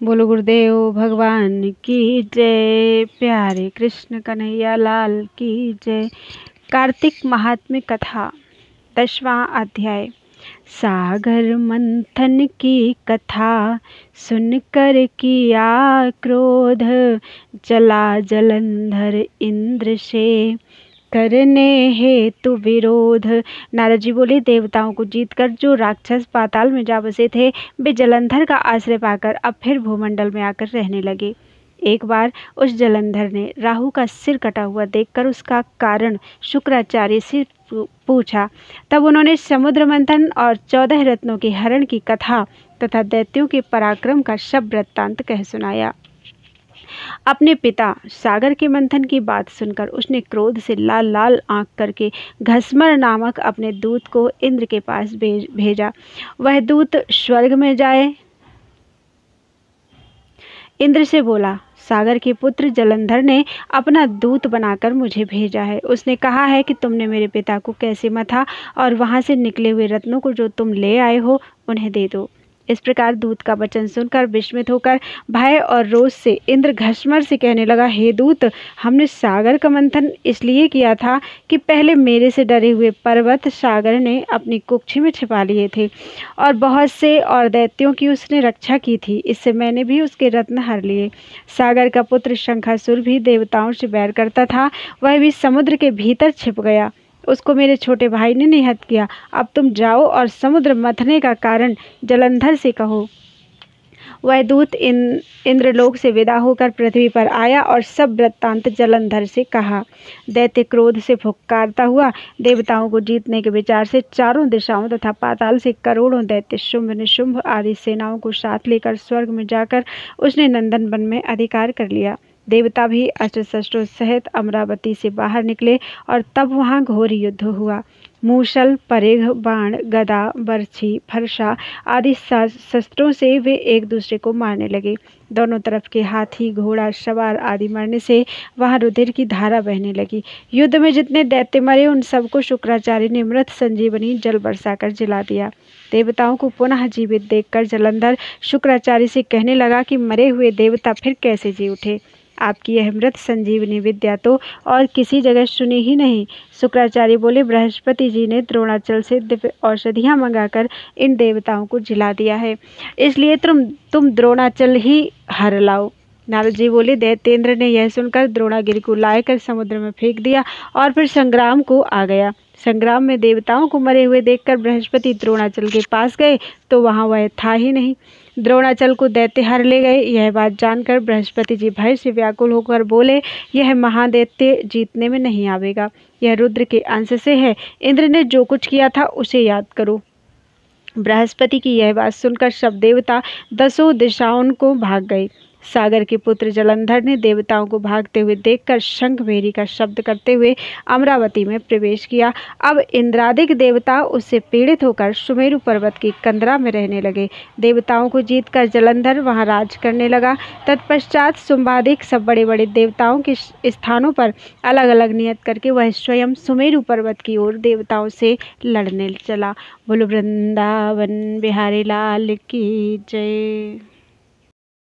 बोलो गुरुदेव भगवान की जय। प्यारे कृष्ण कन्हैया लाल की जय। कार्तिक महात्म्य कथा 10वां अध्याय। सागर मंथन की कथा सुनकर किया क्रोध, चला जलंधर इंद्र से करने हेतु विरोध। नारद जी बोले, देवताओं को जीतकर जो राक्षस पाताल में जा बसे थे, वे जलंधर का आश्रय पाकर अब फिर भूमंडल में आकर रहने लगे। एक बार उस जलंधर ने राहु का सिर कटा हुआ देखकर उसका कारण शुक्राचार्य से पूछा। तब उन्होंने समुद्र मंथन और 14 रत्नों के हरण की कथा तथा दैत्यों के पराक्रम का शब वृत्तांत कह सुनाया। अपने पिता सागर के मंथन की बात सुनकर उसने क्रोध से लाल लाल आंख करके घसमर नामक अपने दूत को इंद्र के पास भेजा। वह दूत स्वर्ग में जाए इंद्र से बोला, सागर के पुत्र जलंधर ने अपना दूत बनाकर मुझे भेजा है। उसने कहा है कि तुमने मेरे पिता को कैसे मथा और वहां से निकले हुए रत्नों को जो तुम ले आए हो उन्हें दे दो। इस प्रकार दूत का वचन सुनकर विस्मित होकर भय और रोष से इंद्र घसमर से कहने लगा, हे दूत, हमने सागर का मंथन इसलिए किया था कि पहले मेरे से डरे हुए पर्वत सागर ने अपनी कुक्षी में छिपा लिए थे और बहुत से और दैत्यों की उसने रक्षा की थी। इससे मैंने भी उसके रत्न हर लिए। सागर का पुत्र शंखासुर भी देवताओं से बैर करता था, वह भी समुद्र के भीतर छिप गया। उसको मेरे छोटे भाई ने निहत किया। अब तुम जाओ और समुद्र मथने का कारण जलंधर से कहो। वह दूत इंद्रलोक से विदा होकर पृथ्वी पर आया और सब वृत्तांत जलंधर से कहा। दैत्य क्रोध से फुफकारता हुआ देवताओं को जीतने के विचार से चारों दिशाओं तथा पाताल से करोड़ों दैत्य शुंभ निशुंभ आदि सेनाओं को साथ लेकर स्वर्ग में जाकर उसने नंदन वन में अधिकार कर लिया। देवता भी अस्त्र शस्त्रों सहित अमरावती से बाहर निकले और तब वहां घोर युद्ध हुआ। मूसल, परिघ, बाण, गदा, बर्छी, फरसा आदि शस्त्रों से वे एक दूसरे को मारने लगे। दोनों तरफ के हाथी, घोड़ा सवार आदि मरने से वहां रुधिर की धारा बहने लगी। युद्ध में जितने दैत्य मरे उन सबको शुक्राचार्य ने मृत संजीवनी जल बरसाकर जिला दिया। देवताओं को पुनः जीवित देखकर जलंधर शुक्राचार्य से कहने लगा कि मरे हुए देवता फिर कैसे जी उठे। आपकी यह मृत संजीवनी विद्या तो और किसी जगह सुनी ही नहीं। शुक्राचार्य बोले, बृहस्पति जी ने द्रोणाचल से दिव्य औषधियां मंगाकर इन देवताओं को जिला दिया है, इसलिए तुम द्रोणाचल ही हर लाओ। नारद जी बोले, दैत्येंद्र ने यह सुनकर द्रोणागिरि को लाकर समुद्र में फेंक दिया और फिर संग्राम को आ गया। संग्राम में देवताओं को मरे हुए देखकर बृहस्पति द्रोणाचल के पास गए तो वहां वह था ही नहीं। द्रोणाचल को दैत्य हर ले गए। यह बात जानकर बृहस्पति जी भय से व्याकुल होकर बोले, यह महादैत्य जीतने में नहीं आवेगा, यह रुद्र के अंश से है। इंद्र ने जो कुछ किया था उसे याद करो। बृहस्पति की यह बात सुनकर सब देवता 10 दिशाओं को भाग गए। सागर के पुत्र जलंधर ने देवताओं को भागते हुए देखकर शंख भेरी का शब्द करते हुए अमरावती में प्रवेश किया। अब इंद्रादिक देवता उससे पीड़ित होकर सुमेरु पर्वत की कंदरा में रहने लगे। देवताओं को जीतकर जलंधर वहां राज करने लगा। तत्पश्चात शुंभादिक सब बड़े बड़े देवताओं के स्थानों पर अलग अलग नियत करके वह स्वयं सुमेरु पर्वत की ओर देवताओं से लड़ने चला। बोलो वृंदावन बिहारी लाल की जय।